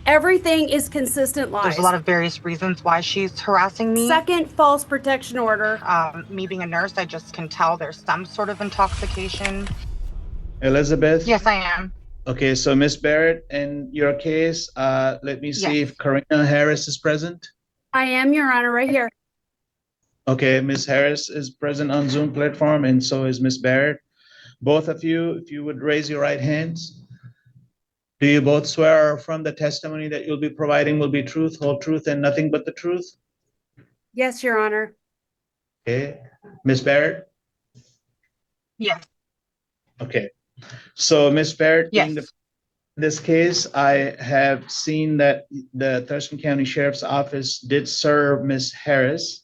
Everything is consistent There's a lies. lot of various reasons why she's harassing me. Second, false protection order. Me being a nurse, I just can tell there's some sort of intoxication. Elizabeth? Yes, I am. Okay, so Miss Barrett, in your case, let me see Yes. if Karina Harris is present. I am, Your Honor, right here. Okay, Miss Harris is present on Zoom platform, and so is Miss Barrett. Both of you, if you would raise your right hands. Do you both swear or affirm the testimony that you'll be providing will be truth, whole truth, and nothing but the truth? Yes, Your Honor. Okay, Miss Barrett? Yes. Okay, so Miss Barrett, being Yes. this case, I have seen that the Thurston County Sheriff's Office did serve Miss Harris,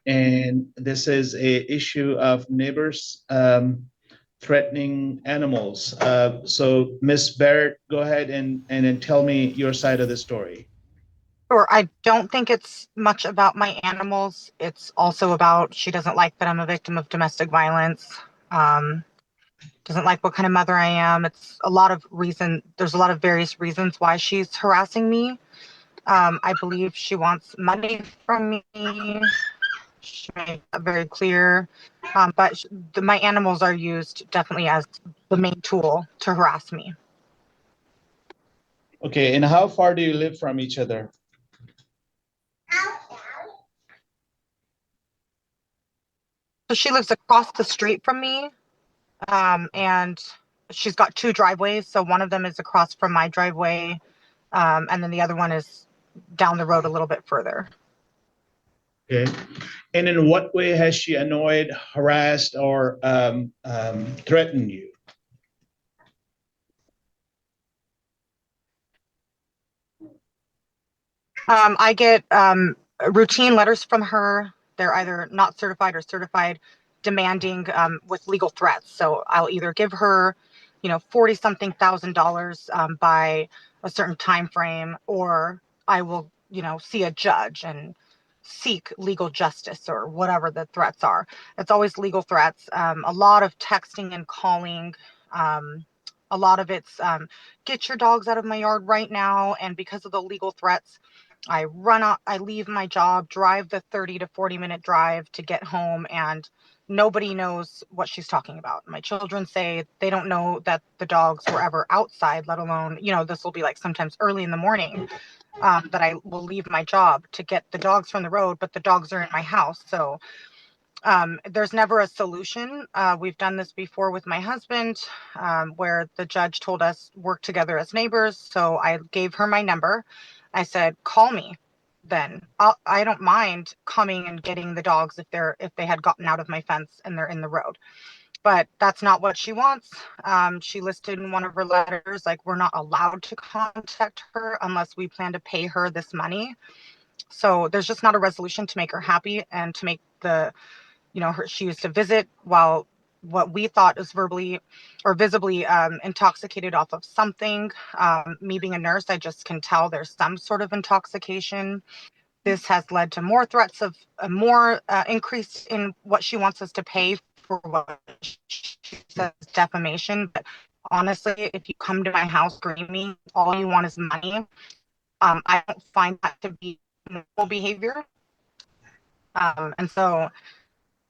and this is a issue of neighbors threatening animals. So Miss Barrett, go ahead and tell me your side of the story. Or I don't think it's much about my animals. It's also about she doesn't like that I'm a victim of domestic violence. Um, doesn't like what kind of mother I am. It's a lot of reason. There's a lot of various reasons why she's harassing me. I believe she wants money from me. She made that very clear. But my animals are used definitely as the main tool to harass me. Okay, and how far do you live from each other? So she lives across the street from me, and she's got two driveways. So one of them is across from my driveway, and then the other one is down the road a little bit further. Okay, and in what way has she annoyed, harassed, or threatened you? I get routine letters from her. They're either not certified or certified, demanding with legal threats. So I'll either give her, 40 something thousand dollars by a certain time frame, or I will, see a judge and seek legal justice or whatever the threats are. It's always legal threats. A lot of texting and calling. A lot of it's get your dogs out of my yard right now. And because of the legal threats, I leave my job, drive the 30 to 40-minute drive to get home, and nobody knows what she's talking about. My children say they don't know that the dogs were ever outside, let alone, this will be like sometimes early in the morning that I will leave my job to get the dogs from the road, but the dogs are in my house. So there's never a solution. We've done this before with my husband, where the judge told us work together as neighbors. So I gave her my number. I said, call me then. I don't mind coming and getting the dogs if they had gotten out of my fence and they're in the road. But that's not what she wants. She listed in one of her letters, like, we're not allowed to contact her unless we plan to pay her this money. So there's just not a resolution to make her happy and to make she used to visit while what we thought was verbally or visibly intoxicated off of something. Me being a nurse, I just can tell there's some sort of intoxication. This has led to more threats of a more increase in what she wants us to pay for what she says defamation. But honestly, if you come to my house screaming, all you want is money, I don't find that to be normal behavior. And so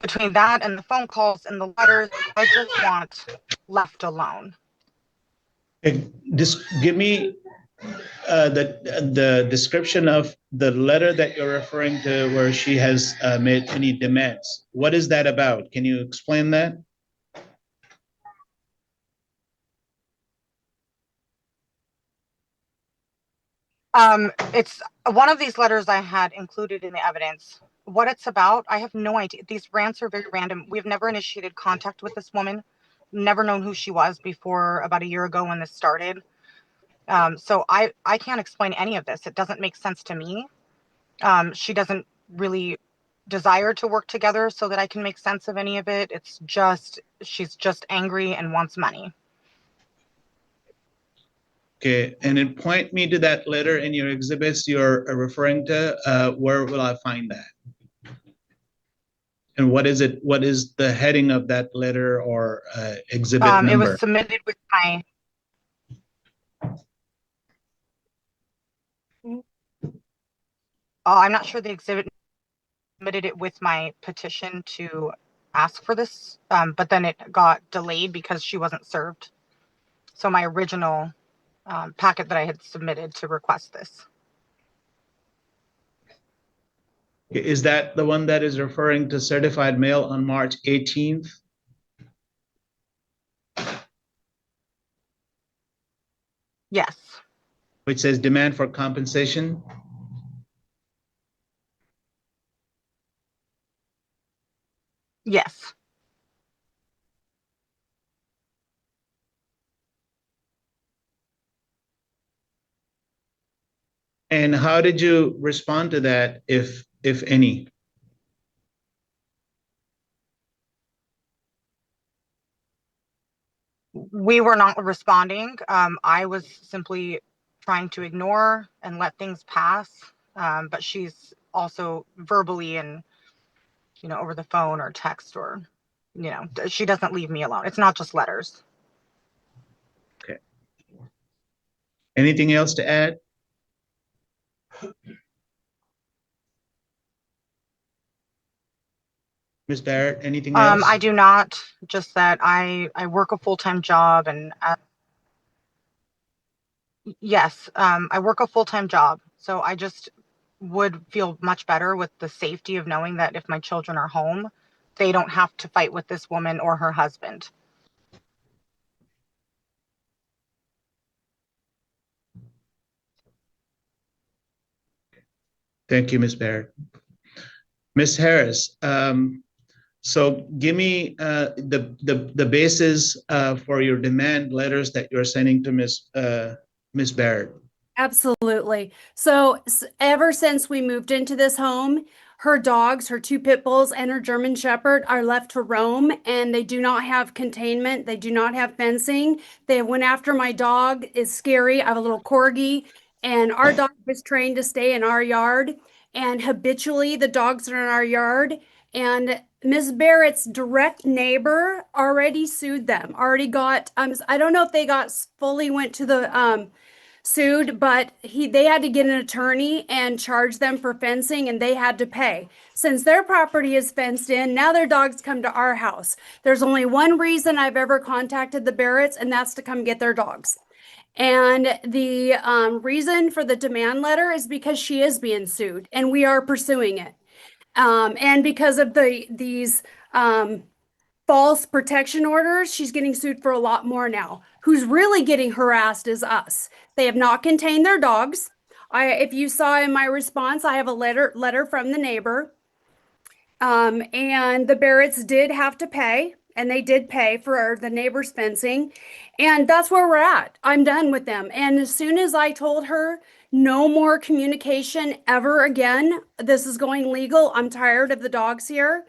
between that and the phone calls and the letters, I just want left alone. Just give me the description of the letter that you're referring to where she has made any demands. What is that about? Can you explain that? It's one of these letters I had included in the evidence. What it's about, I have no idea. These rants are very random. We've never initiated contact with this woman, never known who she was before about a year ago when this started. So I can't explain any of this. It doesn't make sense to me. She doesn't really desire to work together so that I can make sense of any of it. It's just, she's just angry and wants money. Okay, and then point me to that letter in your exhibits you're referring to. Where will I find that? And what is it? What is the heading of that letter or exhibit It was number? submitted with my I'm not sure the exhibit submitted it with my petition to ask for this, but then it got delayed because she wasn't served. So my original packet that I had submitted to request this. Is that the one that is referring to certified mail on March 18th? Yes. Which says demand for compensation? Yes. And how did you respond to that, if any? We were not responding. I was simply trying to ignore and let things pass. But she's also verbally and, over the phone or text or, she doesn't leave me alone. It's not just letters. Okay. Anything else to add? Ms. Barrett, anything else? I do not, just that I work a full-time job and yes, I work a full-time job. So I just would feel much better with the safety of knowing that if my children are home, they don't have to fight with this woman or her husband. Thank you, Ms. Barrett. Ms. Harris, so give me the basis for your demand letters that you're sending to Ms. Barrett. Absolutely. So ever since we moved into this home, her dogs, her two pit bulls and her German Shepherd are left to roam, and they do not have containment. They do not have fencing. They went after my dog. It's scary. I have a little corgi, and our dog was trained to stay in our yard. And habitually, the dogs are in our yard. And Ms. Barrett's direct neighbor already sued them. Already got. I don't know if they got fully went to the sued, but they had to get an attorney and charge them for fencing, and they had to pay. Since their property is fenced in, now their dogs come to our house. There's only one reason I've ever contacted the Barretts, and that's to come get their dogs. And the reason for the demand letter is because she is being sued, and we are pursuing it. And because of these false protection orders, she's getting sued for a lot more now. Who's really getting harassed is us. They have not contained their dogs. If you saw in my response, I have a letter from the neighbor. And the Barretts did have to pay, and they did pay for the neighbor's fencing. And that's where we're at. I'm done with them. And as soon as I told her no more communication ever again, this is going legal. I'm tired of the dogs here.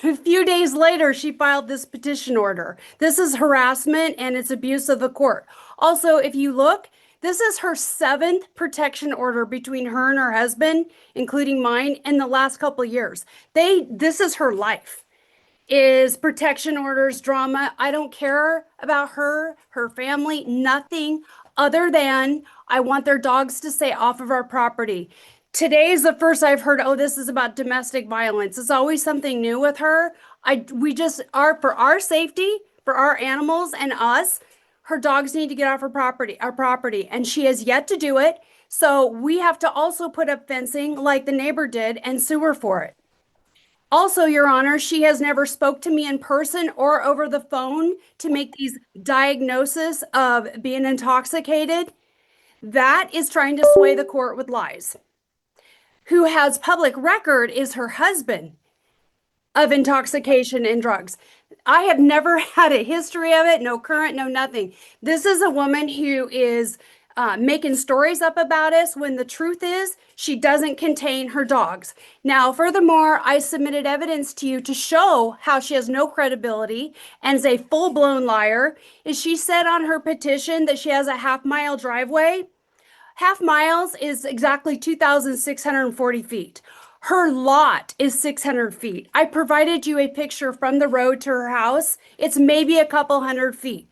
A few days later, she filed this petition order. This is harassment and it's abuse of the court. Also, if you look, this is her 7th protection order between her and her husband, including mine, in the last couple of years. This is her life, is protection orders, drama. I don't care about her family, nothing other than I want their dogs to stay off of our property. Today is the first I've heard, oh, this is about domestic violence. It's always something new with her. We just are, for our safety, for our animals and us, her dogs need to get off our property, and she has yet to do it. So we have to also put up fencing like the neighbor did and sue her for it. Also, Your Honor, she has never spoke to me in person or over the phone to make these diagnoses of being intoxicated. That is trying to sway the court with lies. Who has public record is her husband of intoxication and drugs. I have never had a history of it, no current, no nothing. This is a woman who is making stories up about us when the truth is she doesn't contain her dogs. Now, furthermore, I submitted evidence to you to show how she has no credibility and is a full-blown liar. Is she said on her petition that she has a half-mile driveway? Half miles is exactly 2,640 feet. Her lot is 600 feet. I provided you a picture from the road to her house. It's maybe a couple hundred feet.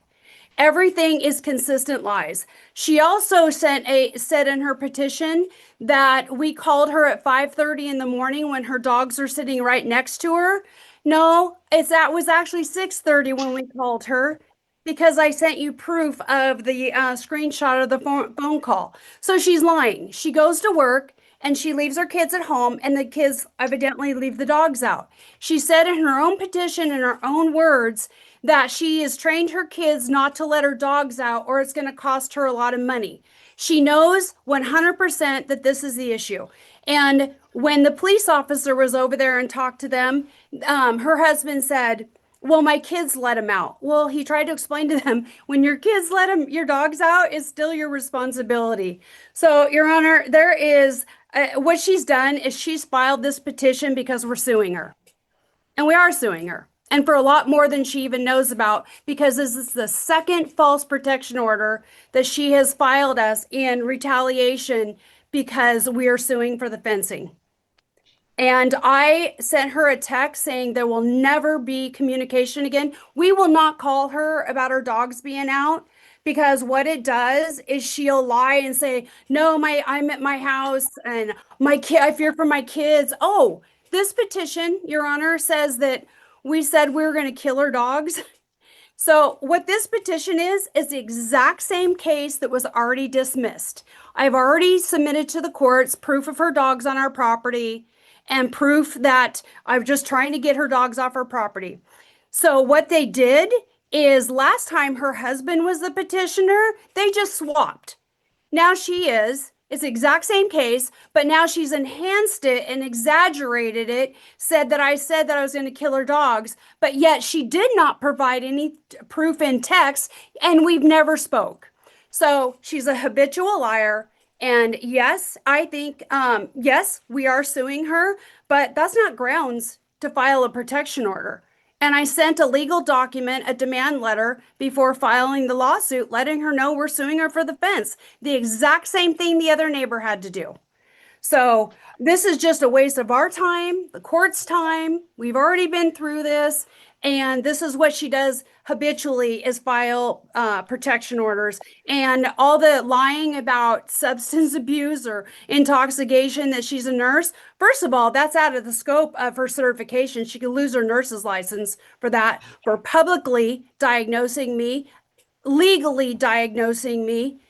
Everything is consistent lies. She also said in her petition that we called her at 5:30 in the morning when her dogs are sitting right next to her. No, that was actually 6:30 when we called her because I sent you proof of the screenshot of the phone call. So she's lying. She goes to work and she leaves her kids at home, and the kids evidently leave the dogs out. She said in her own petition, in her own words, that she has trained her kids not to let her dogs out or it's going to cost her a lot of money. She knows 100% that this is the issue. And when the police officer was over there and talked to them, her husband said, well, my kids let him out. Well, he tried to explain to them, when your kids let your dogs out, it's still your responsibility. So, Your Honor, there is what she's done is she's filed this petition because we're suing her. And we are suing her. And for a lot more than she even knows about, because this is the second false protection order that she has filed us in retaliation because we are suing for the fencing. And I sent her a text saying there will never be communication again. We will not call her about her dogs being out, because what it does is she'll lie and say, no, I'm at my house and I fear for my kids. Oh, this petition, Your Honor, says that we said we were going to kill her dogs. So what this petition is the exact same case that was already dismissed. I've already submitted to the courts proof of her dogs on our property and proof that I'm just trying to get her dogs off her property. So what they did is last time her husband was the petitioner, they just swapped. Now it's the exact same case, but now she's enhanced it and exaggerated it, said that I was going to kill her dogs, but yet she did not provide any proof in text, and we've never spoke. So she's a habitual liar. And yes, I think, yes, we are suing her, but that's not grounds to file a protection order. And I sent a legal document, a demand letter, before filing the lawsuit, letting her know we're suing her for the fence. The exact same thing the other neighbor had to do. So this is just a waste of our time, the court's time. We've already been through this. And this is what she does habitually, is file protection orders. And all the lying about substance abuse or intoxication, that she's a nurse. First of all, that's out of the scope of her certification. She could lose her nurse's license for that, for publicly diagnosing me, legally diagnosing me,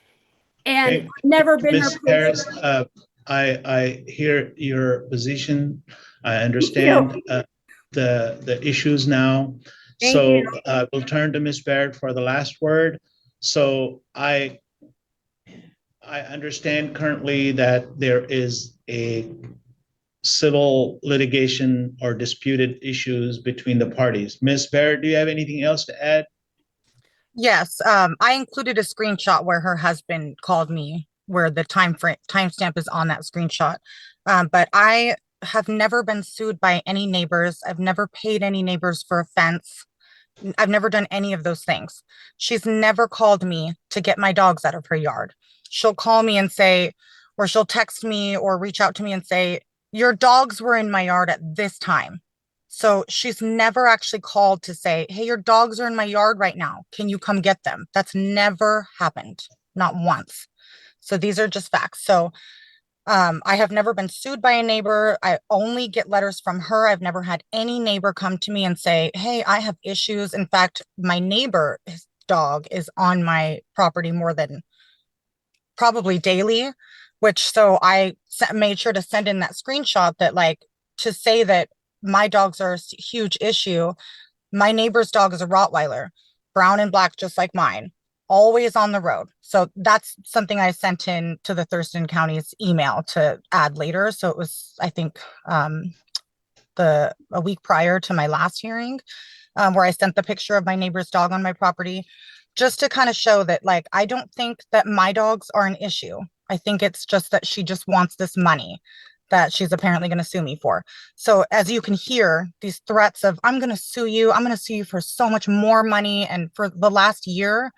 and Okay. never been Ms. her Harris, patient. I hear your position. I Thank understand you. the issues now. Thank you. So we'll turn to Ms. Barrett for the last word. So I understand currently that there is a civil litigation or disputed issues between the parties. Ms. Barrett, do you have anything else to add? Yes, I included a screenshot where her husband called me, where the timestamp is on that screenshot. But I have never been sued by any neighbors. I've never paid any neighbors for a fence. I've never done any of those things. She's never called me to get my dogs out of her yard. She'll call me and say, or she'll text me or reach out to me and say, your dogs were in my yard at this time. So she's never actually called to say, hey, your dogs are in my yard right now. Can you come get them? That's never happened, not once. So these are just facts. So I have never been sued by a neighbor. I only get letters from her. I've never had any neighbor come to me and say, hey, I have issues. In fact, my neighbor, his dog is on my property more than probably daily, so I made sure to send in that screenshot that, like, to say that my dogs are a huge issue. My neighbor's dog is a Rottweiler, brown and black, just like mine, always on the road. So that's something I sent in to the Thurston County's email to add later. So it was, I think, a week prior to my last hearing, where I sent the picture of my neighbor's dog on my property, just to kind of show that, like, I don't think that my dogs are an issue. I think it's just that she just wants this money that she's apparently going to sue me for. So as you can hear, these threats of, I'm going to sue you for so much more money. And for the last year,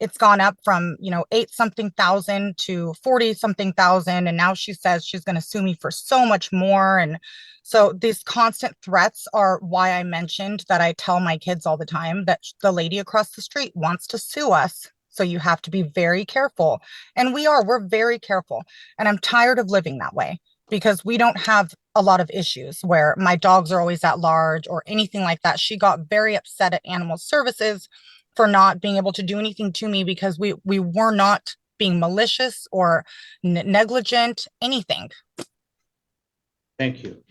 it's gone up from, 8-something thousand to 40-something thousand. And now she says she's going to sue me for so much more. And so these constant threats are why I mentioned that I tell my kids all the time that the lady across the street wants to sue us. So you have to be very careful. And we're very careful. And I'm tired of living that way because we don't have a lot of issues where my dogs are always at large or anything like that. She got very upset at Animal Services for not being able to do anything to me because we were not being malicious or negligent, anything. Thank you.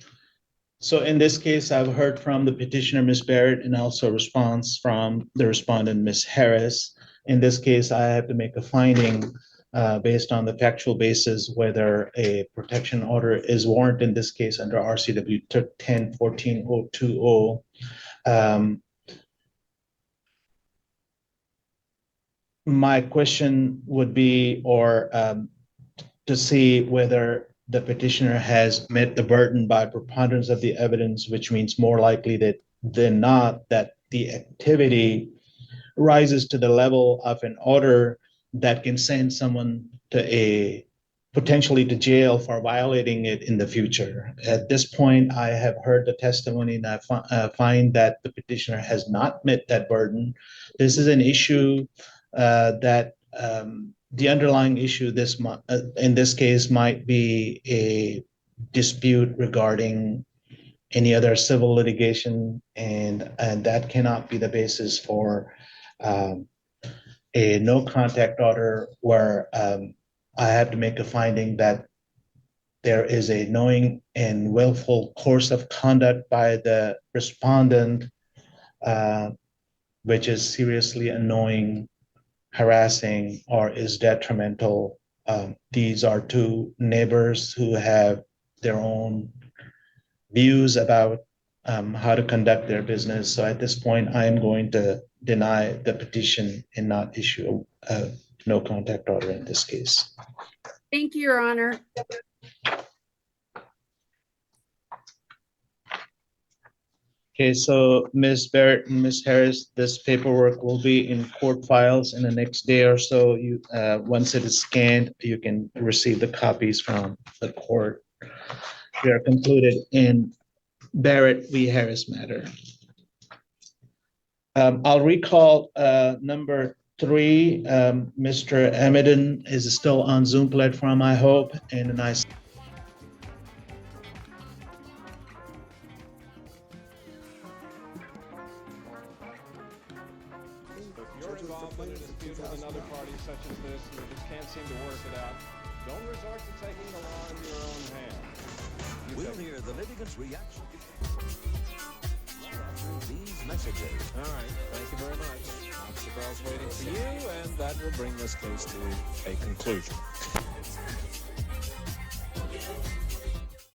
So in this case, I've heard from the petitioner, Ms. Barrett, and also a response from the respondent, Ms. Harris. In this case, I have to make a finding based on the factual basis whether a protection order is warranted in this case under RCW 10-14-020. My question would be, to see whether the petitioner has met the burden by preponderance of the evidence, which means more likely than not that the activity rises to the level of an order that can send someone to potentially to jail for violating it in the future. At this point, I have heard the testimony and I find that the petitioner has not met that burden. This is an issue that the underlying issue in this case might be a dispute regarding any other civil litigation, and that cannot be the basis for a no contact order where I have to make a finding that there is a knowing and willful course of conduct by the respondent, which is seriously annoying, harassing, or is detrimental. These are two neighbors who have their own views about how to conduct their business. So at this point, I am going to deny the petition and not issue a no contact order in this case. Thank you, Your Honor. Okay, so Ms. Barrett and Ms. Harris, this paperwork will be in court files in the next day or so. Once it is scanned, you can receive the copies from the court. We are concluded in Barrett v. Harris matter. I'll recall number 3, Mr. Amidon is still on Zoom platform, I hope, and I You're involved in a dispute with another party such as this and you just can't seem to work it out, don't resort to taking the law into your own hands. We'll hear the litigants' reaction after these messages. All right, thank you very much. Officer Bell's waiting for you, and that will bring this case to a conclusion.